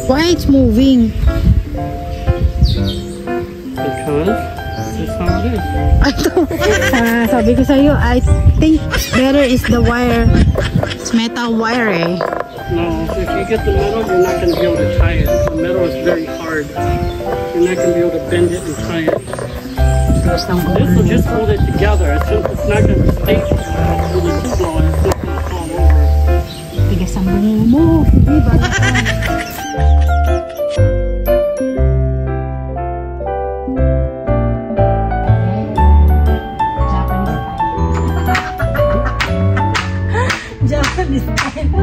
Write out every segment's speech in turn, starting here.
Why it's moving? Because this is how it is. Sabi ko sa'yo, I think better is the wire. It's metal wire eh. No, if you get the metal, you're not going to be able to tie it. The metal is very hard. You're not going to be able to bend it and tie it. This will just hold it together. It's not going to stay with the tube on it. It's not going to fall over. Tigas ang bungo mo. Diba? Japanese style.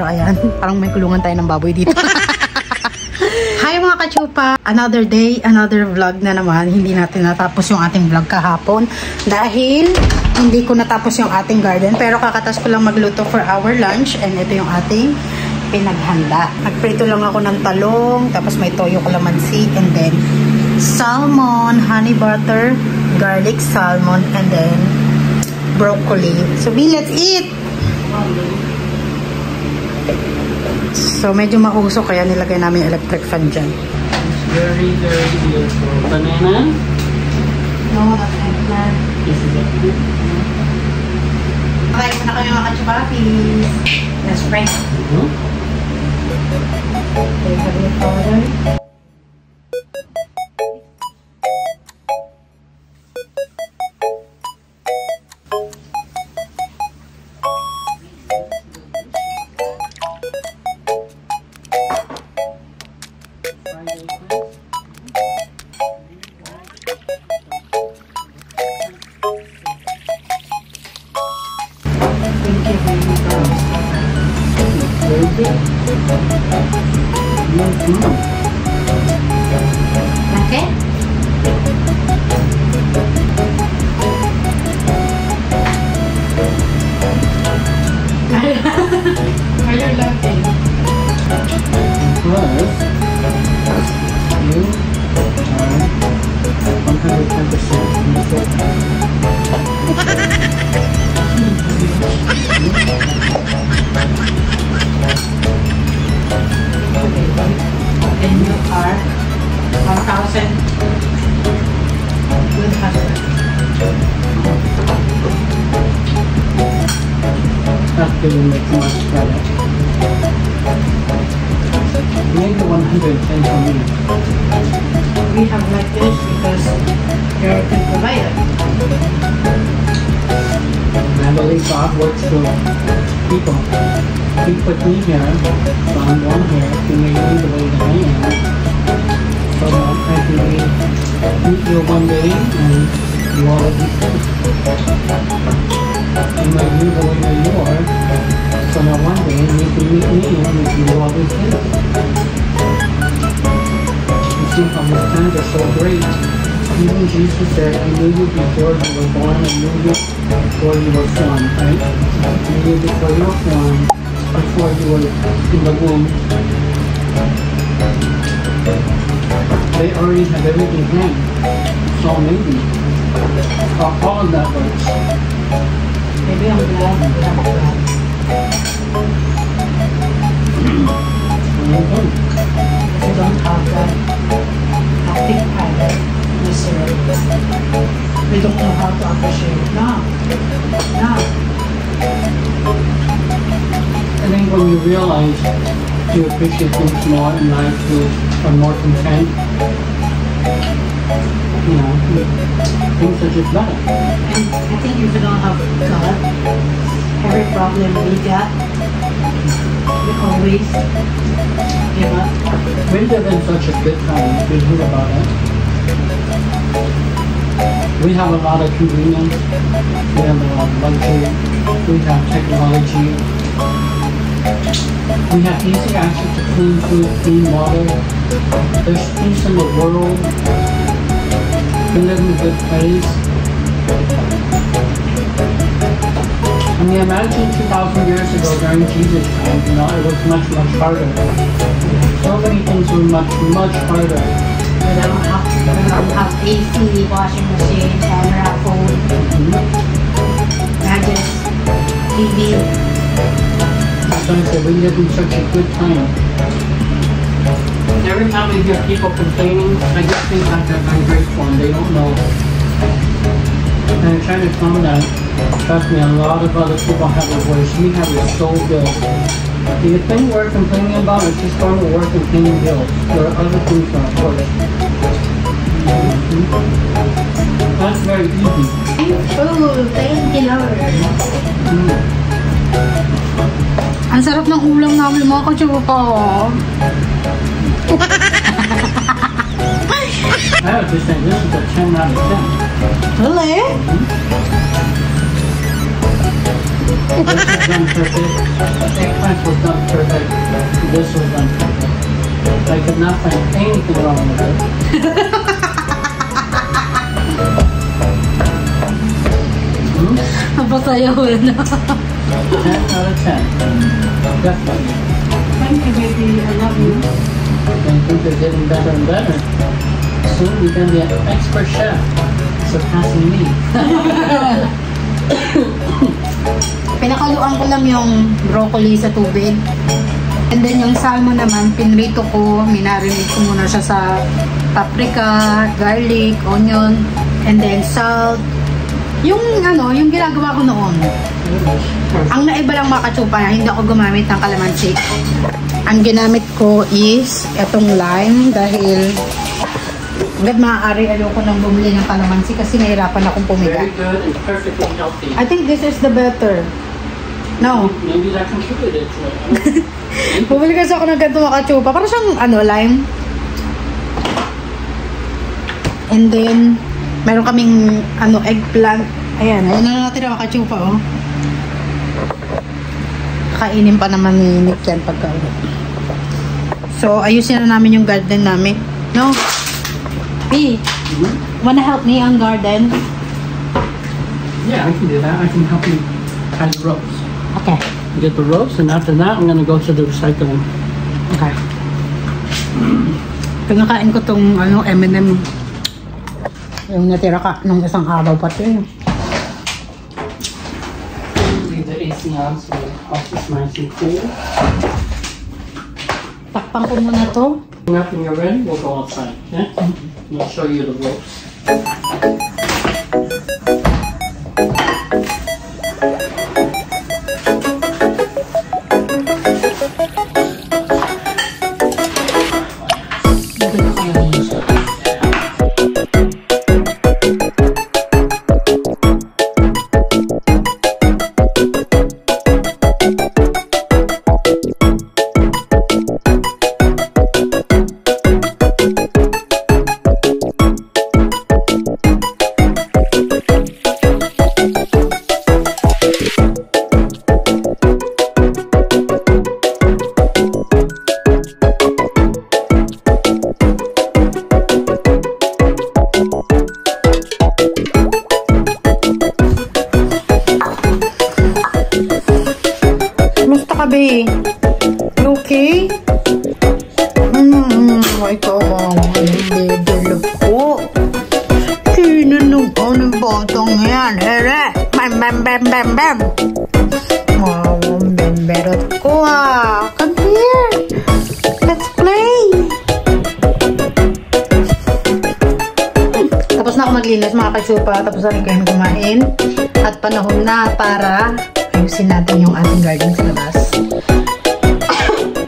Ayan, parang may kulungan tayo ng baboy dito. Hi mga kachupa! Another day, another vlog na naman. Hindi natin natapos yung ating vlog kahapon dahil hindi ko natapos yung ating garden. Pero kakatas ko lang magluto for our lunch and ito yung ating pinaghanda. Nagprito lang ako ng talong, tapos may toyo kalamansi, and then salmon, honey butter, garlic salmon, and then broccoli. So B, let's eat! So, medyo mausok kaya nilagay namin electric fan dyan. It's very, very beautiful. Banana? No, that's eggplant. This is eggplant. Okay, muna kayo mga kachupapis. Let's spray. Okay, garlic powder. Okay. Are you laughing? Plus, you are 110%. And you are 1,000 good husband. Not feeling like too much credit. Maybe 110 for me. We have like this because you're a good provider. I believe God works through people. He put me here, so I'm born here. He made me the way that I am. So that I can meet you one day and you all will be good. You might be the way that you are, so that one day you can meet me and you will all be good. You see how these times are so great. Even Jesus said, I knew you before you were born, I knew you before you were formed, right? I knew you before you were formed, before you were in the womb. They already have everything planned. So amazing. All of that works. Maybe I'm glad we have God. If you don't have that, I think private. We don't know how to appreciate. No. I think when you realize you appreciate things more in life, you are more content. You know, things are just better. And I think if you don't have God, every problem we got, we always give up. We live in such a good time, if you think about it. We have a lot of convenience, we have a lot of luxury, we have technology, we have easy access to clean food, clean water, there's peace in the world, we live in a good place. I mean, imagine 2,000 years ago during Jesus' time, you know, it was much, much harder. So many things were much, much harder. Without AC, washing machine, camera, phone, gadgets, TV. Sometimes we live in such a good time. Every time we hear people complaining, I just think I'm grateful and they don't know. And I'm trying to calm down. Trust me, a lot of other people have it worse. We have it so good. The thing we're complaining about is just going to work and paying bills. There are other things to afford it. That's very easy. Thank you, Lord. Ang sarap ng ulam namin mga kachupa. I would just say this is a 10 out of 10. Really? This was done perfect. Eggplant was done perfect. This was done perfect. I could not find anything wrong with it. Napasaya ko na. 10 out of 10. Definitely. Thank you, baby. I love you. And things are getting better and better. Soon we can be an expert chef, surpassing me. Pinakaluan ko lang yung broccoli sa tubig. And then yung salmon naman, pinrito ko, minarinate ko muna siya sa paprika, garlic, onion, and then salt. Yung yung ginagawa ko noon. Ang naiba lang mga kachupa, hindi ako gumamit ng kalamansi. Ang ginamit ko is etong lime dahil hanggat maaari ayoko nang bumili ng kalamansi kasi nahirapan akong pumiga. Very good and perfectly healthy. I think this is the better. No. Maybe that contributed to it. Bumili kasi ako ng ganito mga kachupa. Parang siyang lime. And then meron kaming eggplant. Ayan na natin mga kachupa, oh. Kainin pa naman ni Nick yan pagka-ulit. So, ayusin na namin yung garden namin. No? B, wanna help me on garden? Yeah, I can do that. I can help you tie the ropes. Okay. Get the ropes, and after that, I'm gonna go to the recycling. Okay. Pinakain ko tong M&M. Yung natira ka nung isang araw pati. Leave the AC on so the house is nice and cool. Takpan ko muna to. When you're ready, we'll go outside. Okay? And I'll show you the ropes. Sabi, you okay? Ikaw ang medyo ko. Sinunong ko ng botong yan, here. Bam, bam, bam, bam, bam. Wow, bemberot ko ah. Come here. Let's play. Tapos na ako maglinis mga kachupa. Tapos na rin kayo kumain. At panahon na para ayusin natin yung ating garden sa labas.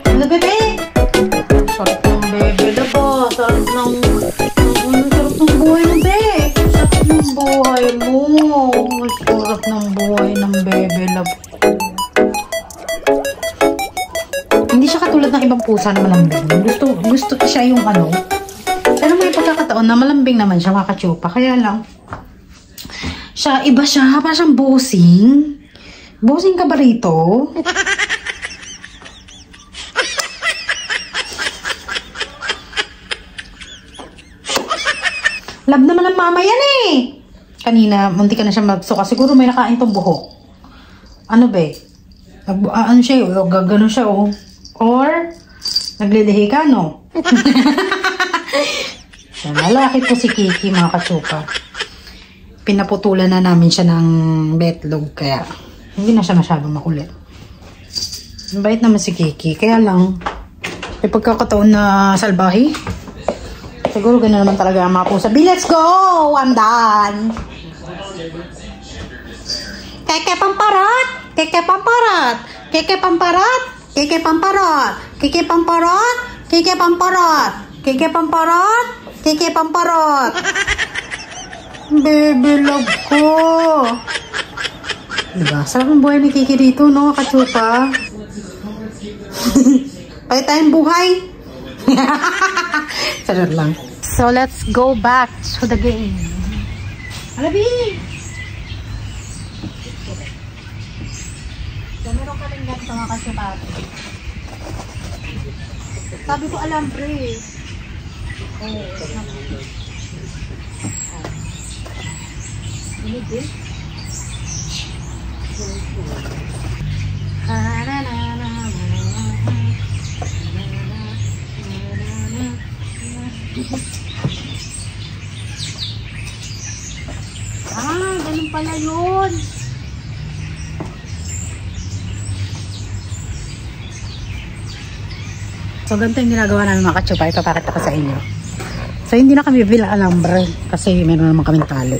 Ano bebe? Sarap ng bebe na po. Sarap ng buhay ng bebe. Sarap ng buhay mo. Sarap ng buhay ng bebe na po. Hindi siya katulad ng ibang pusa na malambing. Gusto ko siya yung ano. Pero may pagkakataon na malambing naman siya mga kachupa. Kaya lang siya, iba siya. Parang siyang bossing. Bossing ka ba rito? Love naman ng mama yan eh. Kanina, munti ka na siya magsuka. Siguro may nakain tong buhok. Ano be? Ano siya yun? Gagano siya oh. Or, naglilihi ka no? So, lalaki po si Kiki, mga katsupa. Pinaputulan na namin siya ng betlog, kaya hindi na siya masyadong makulit. Mabait naman si Kiki, kaya lang may pagkakataon na salbahi. Siguro gano'n naman talaga ang mga pusa. Let's go! I'm done! Keke pamparot! Keke pamparot! Keke pamparot! Keke pamparot! Keke pamparot! Keke pamparot! Keke pamparot! Keke pamparot! Baby love ko! Diba? Sarap ang buhay ni Kiki dito, no? Katsupa. Pwede tayong buhay. Sarap lang. So, let's go back to the game. Alabi! So, meron ka rin ganito mga katsupa. Sabi ko alambre. Oh, ini din. Ganun pala yun. So, ganito yung ginagawa namin mga katsupa. Ipapakita ko sa inyo. So, hindi na kami bibili alambre kasi meron naman kaming tali.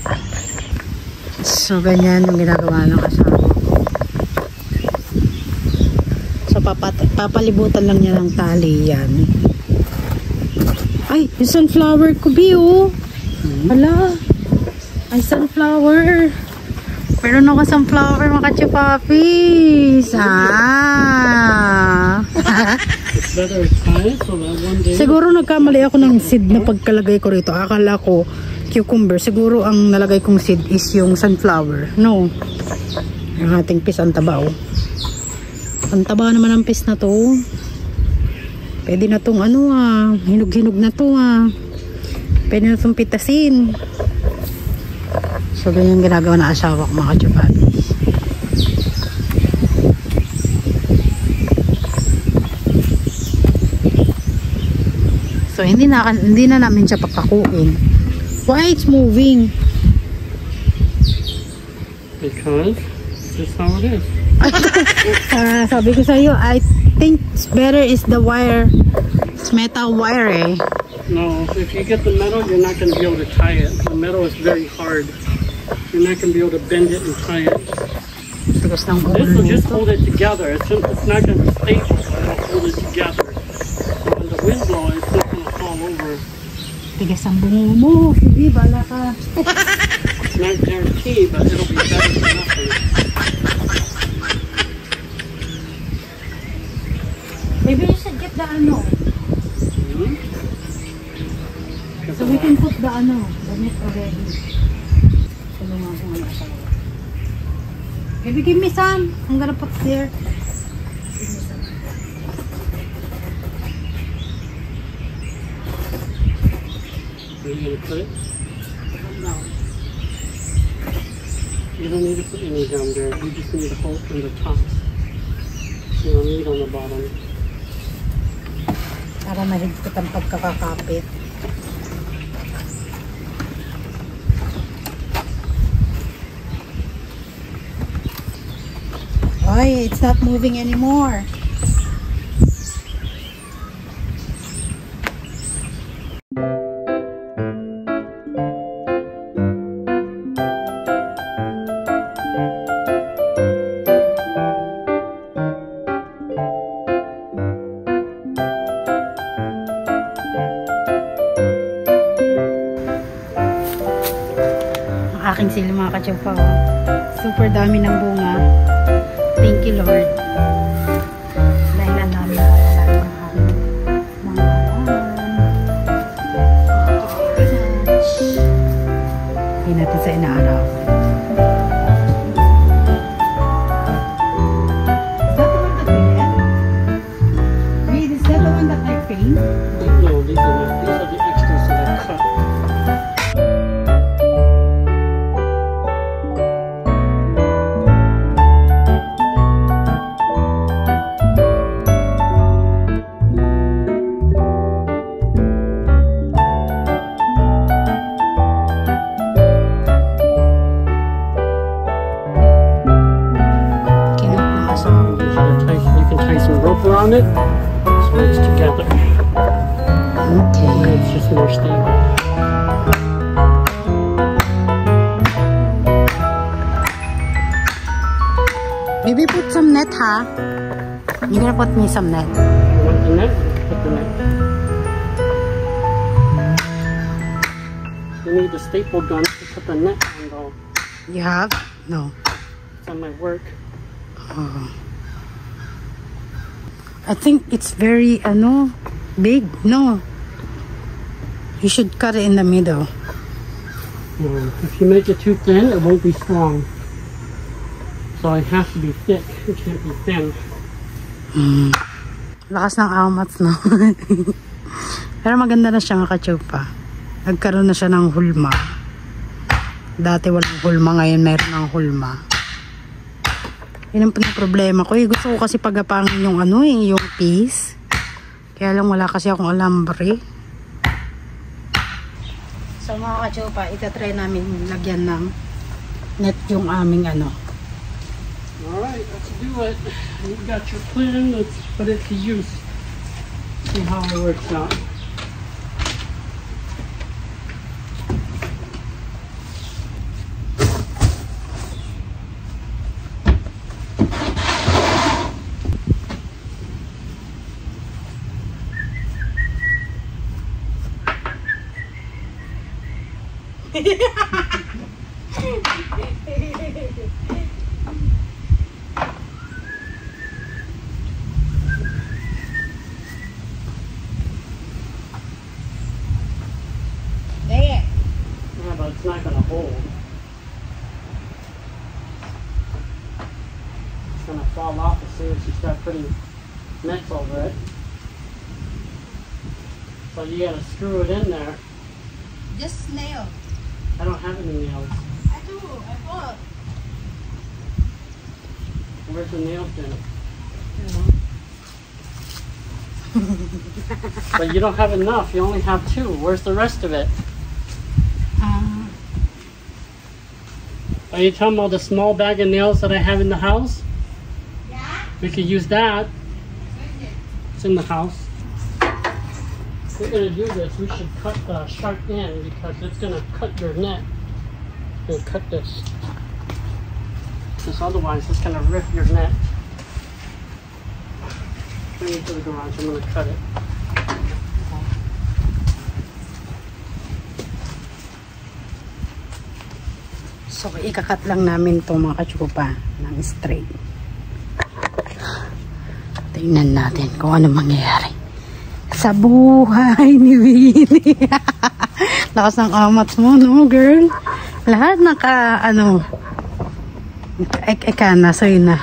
So, ganyan yung ginagawa ng kasama ko. So, papalibutan lang niya ng tali yan. Ay, yung sunflower ko, Bio. Hala. Ay, sunflower. Meron ako sunflower, mga kachupapis. Siguro nagkamali ako ng seed na pagkalagay ko rito. Akala ko cucumber. Siguro ang nalagay kong seed is yung sunflower. No. Ang ating pis, ang taba, oh. Ang taba naman ang pis na to. Pwede na tong ano, hinog-hinog na to, Pwede na tong pitasin. So, ganyan ginagawa na asawa ko, mga kachupapis. So, hindi na namin siya papakuin. Why it's moving? Because this is how it is. Sabi ko sa'yo, I think it's better is the wire. It's metal wire, eh. No, if you get the metal, you're not going to be able to tie it. The metal is very hard. You're not going to be able to bend it and tie it. Tigas ng This will just hold it together. It's not going to be stable, but it'll hold it together. So when the wind blows, it's not going to fall over. Tigas ang bungo mo. Sige, bala ka. It's not guaranteed, but it'll be better than nothing. Maybe you should get the ano. So we can put the ano, the net already. Tulungan ko ng asawa. Maybe give me some. I'm gonna put there. Give me some. Are you gonna put it? No. You don't need to put any down there. You just need to hold from the top. You don't need on the bottom. Para mahigpit ang pagkakakapit. Ay, it's not moving anymore. Ang aking sili, mga kachumpa. Super dami ng bunga. Thank you, Lord. Dahil ang dami na pala ng aming mga hindi natin sa inaaraw. Is that the one that we get? Wait, is that the one that I paint? No, these are not. These are the extras that I cut. on it, so it's together. Okay. And it's just more stable. Maybe put some net, huh? You're gonna put me some net. You want the net? Put the net. You need the staple gun to put the net on though. You have? No. That might work. Oh. I think it's very, big. No. You should cut it in the middle. If you make it too thin, it won't be strong. So it has to be thick. It can't be thin. Lakas ng amats, no? Pero maganda na siya, mga kachupa. Nagkaroon na siya ng hulma. Dati walang hulma, ngayon meron ng hulma. Yun ang problema ko. Gusto ko kasi pagapangin yung yung piece. Kaya lang wala kasi akong alambre. So mga kachupa, itatry namin lagyan ng net yung aming Alright, let's do it. You got your plan, let's put it to use. See how it works out. Yeah, but it's not going to hold. It's going to fall off as soon as you start putting nets over it. So you got to screw it in there. Just nail. I don't have any nails. I do. I bought. Where's the nails then? But you don't have enough. You only have 2. Where's the rest of it? Are you talking about the small bag of nails that I have in the house? Yeah. We could use that. It's in the house. If we're going to do this, we should cut the sharp end because it's going to cut your net. We'll cut this. Because otherwise it's going to rip your net. Bring it to the garage. I'm going to cut it. So, ikakat lang namin ito mga kachupa ng straight. Tingnan natin kung ano mangyayari sa buhay ni Winnie. Lakas ng amats mo, no, girl? Lahat naka, na, sa'yo na.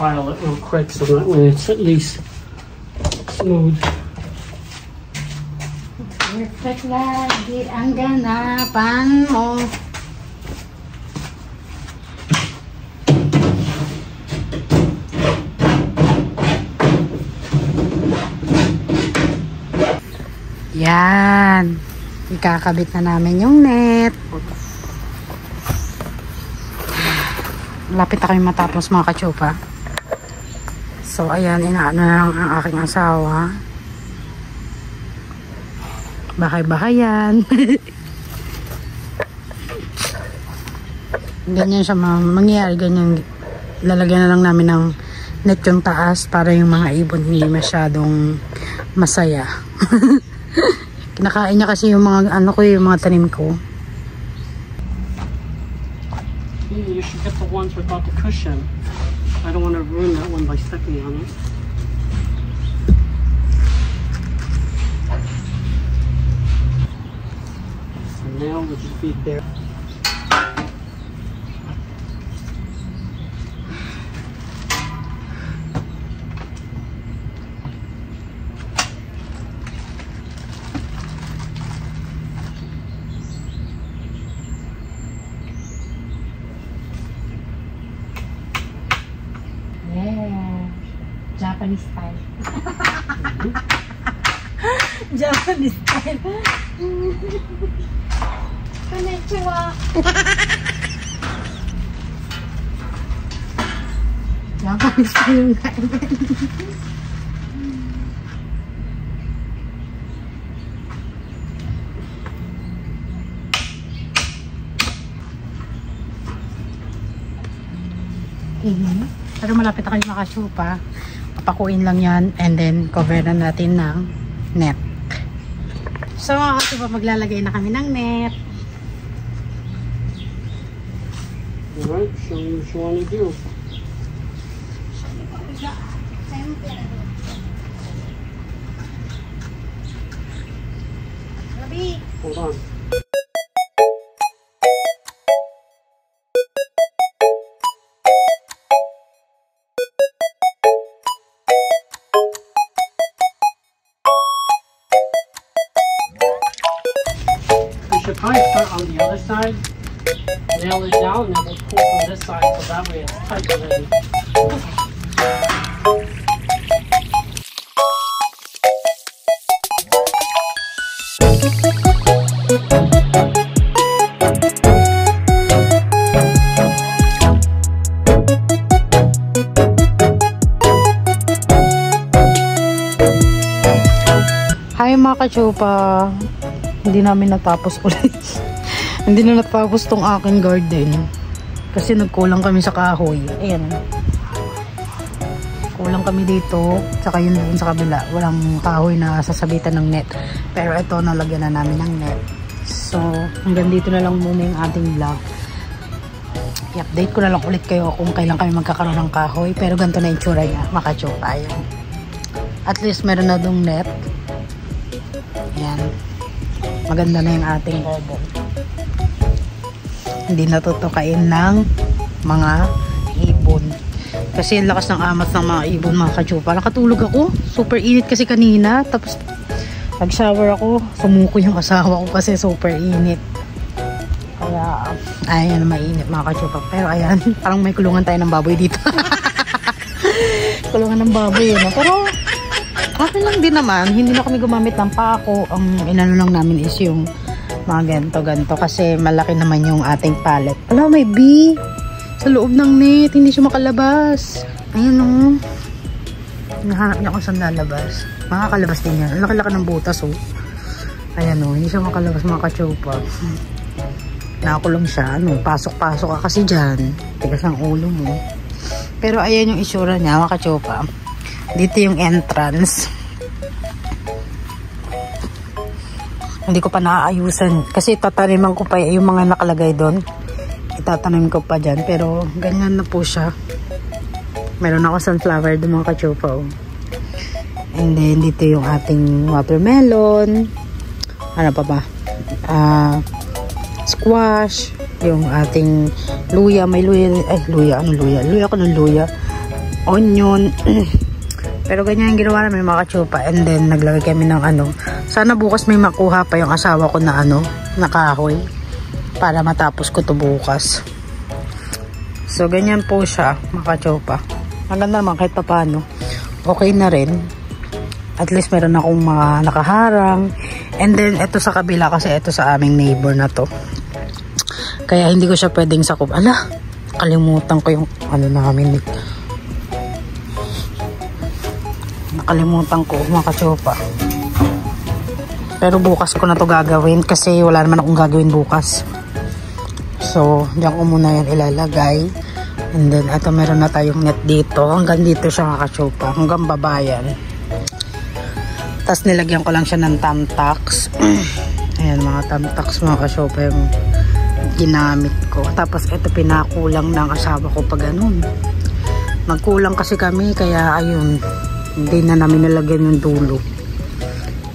File it real quick so that way it's at least smooth. Perfect lagi ang ganapan mo. Yan. Ikakabit na namin yung net. Lapit na kami matapos mga kachupa. So, ayan, inaano na lang ang aking asawa. Bahay-bahayan. Ganyan siya mangyayari. Ganyan, lalagyan na lang namin ng net yung taas para yung mga ibon hindi masyadong masaya. Kinakain niya kasi yung mga, yung mga tanim ko. You should get the ones without the cushion. I don't want to ruin that one by stepping on it. So now we'll just be there. Japanese style. Japanese style. Konnichiwa. Japanese style yung kain. Pero malapit na kayo makasupa. Papakuin lang yan and then cover na natin ng net. So mga kasupa, maglalagay na kami ng net. Alright, show me what you want to do. Hold on. Should probably start on the other side, nail it down, and then we'll pull from this side so that way it's tight already. Hi mga kachupa, hindi namin natapos ulit. Hindi na natapos tong aking garden kasi nagkulang kami sa kahoy. Ayan, kulang kami dito, saka yun doon sa kabila walang kahoy na sasabitan ng net, pero ito nalagyan na namin ng net. So hanggang dito na lang muna yung ating vlog. I-update ko na lang ulit kayo kung kailan kami magkakaroon ng kahoy, pero ganito na yung tsura niya mga kachupa. Ayan, at least meron na dong net. Ayan, maganda na yung ating bubong. Hindi natutukain ng mga ibon. Kasi yung lakas ng amat ng mga ibon mga kachupa. Nakatulog ako. Super init kasi kanina. Tapos nag-shower ako. Sumuko yung asawa ko kasi super init. Kaya ayan, mainit mga kachupa. Pero ayan, parang may kulungan tayo ng baboy dito. Kulungan ng baboy yun. Pero okay lang din naman, hindi na kami gumamit ng pako. Ang inano lang namin is yung mga ganto kasi malaki naman yung ating pallet. Alam, may bee sa loob ng net, hindi siya makalabas. Ayan o, nahanap niya kung saan lalabas. Makakalabas din yan, laki-laki ng butas o. Ayan o, hindi siya makalabas mga kachupa. Nakakulong siya, ano, pasok-pasok ka kasi dyan, tigas ang ulo mo. Pero ayan yung isura niya mga kachupa. Dito yung entrance. Hindi ko pa naaayusan kasi tataniman ko pa yung mga nakalagay doon. Itatanim ko pa dyan, pero ganyan na po siya. Meron ako sunflower doon mga kachupa. And then dito yung ating watermelon. Ano pa ba? Squash. Yung ating luya. May luya. Ay, luya. Ano luya? Luya ko ng luya. Onion. Pero ganyan yung ginawa namin mga kachupa. And then naglagay kami ng ano. Sana bukas may makuha pa yung asawa ko na ano, na kahoy. Para matapos ko to bukas. So ganyan po siya mga kachupa. Maganda naman kahit pa paano. Okay na rin. At least meron akong mga nakaharang. And then ito sa kabila kasi ito sa aming neighbor na to. Kaya hindi ko siya pwedeng sakop. Ala, kalimutan ko yung ano namin dito. Nakalimutan ko mga kachupa. Pero bukas ko na to gagawin kasi wala naman akong gagawin bukas. So diyan ko muna yan ilalagay. And then ito meron na tayong net dito. Hanggang dito siya mga kachupa, hanggang babayan. Tapos nilagyan ko lang siya ng tamtax. Ayan mga tamtax mga kachupa yung ginamit ko. Tapos ito pinakulang ng asawa ko pag ganun. Nagkulang kasi kami kaya ayun, hindi na namin nalagyan yung dulo.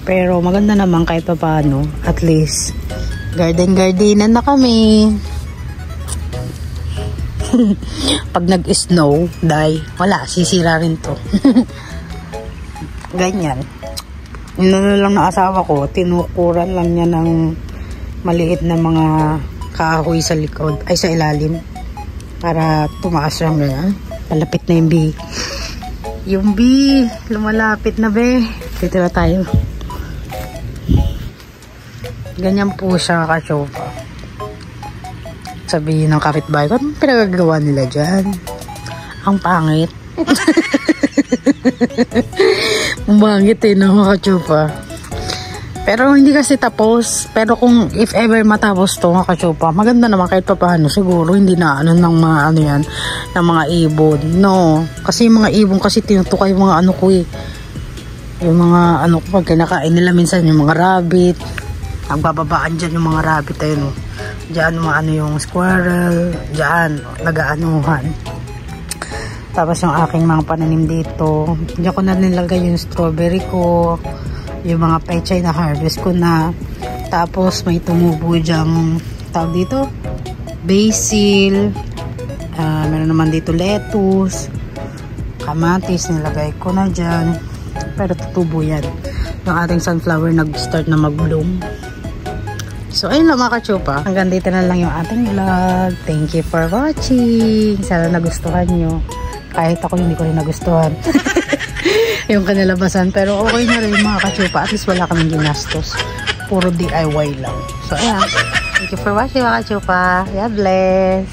Pero maganda naman kahit pa paano. At least garden-gardenan na kami. Pag nag-snow, wala, sisira rin to. Ganyan. Inano lang na asawa ko, tinukuran lang niya ng maliit na mga kahoy sa likod, ay sa ilalim. Para tumaas lang ganyan. Palapit na yung bee. Yung B, lumalapit na be. Dito na tayo. Ganyan po siya ka-chopa. Sabihin ng kapitbahay ko, anong pinagagawa nila dyan? Ang pangit. Ang pangit eh, no, ka-chopa. Pero hindi kasi tapos. Pero kung if ever matapos to, mga ka-chopa, maganda naman kahit pa paano. Siguro hindi na ano ng mga ano yan, ng mga ibon. No. Kasi yung mga ibon kasi tinutukay yung mga ano ko eh. Yung mga ano ko pag kinakain nila minsan yung mga rabbit. Nagbababaan dyan yung mga rabbit ayun. Diyan mga ano yung squirrel. Diyan nag-aanuhan. Tapos yung aking mga pananim dito. Diyan ko na nilagay yung strawberry ko. Yung mga pechay na harvest ko na. Tapos may tumubo dyang tawag dito basil, meron naman dito lettuce, kamatis nilagay ko na dyan, pero tutubo yan. Yung ating sunflower nag-start na mag-bloom. So ayun lang mga ka-chopa, hanggang dito na lang yung ating vlog. Thank you for watching. Sana nagustuhan nyo, kahit ako hindi ko rin nagustuhan yung kanilabasan, pero okay na rin mga ka-chopa. At least wala kaming ginastos, puro DIY lang. So ayan, thank you for watching mga ka-chopa. God bless.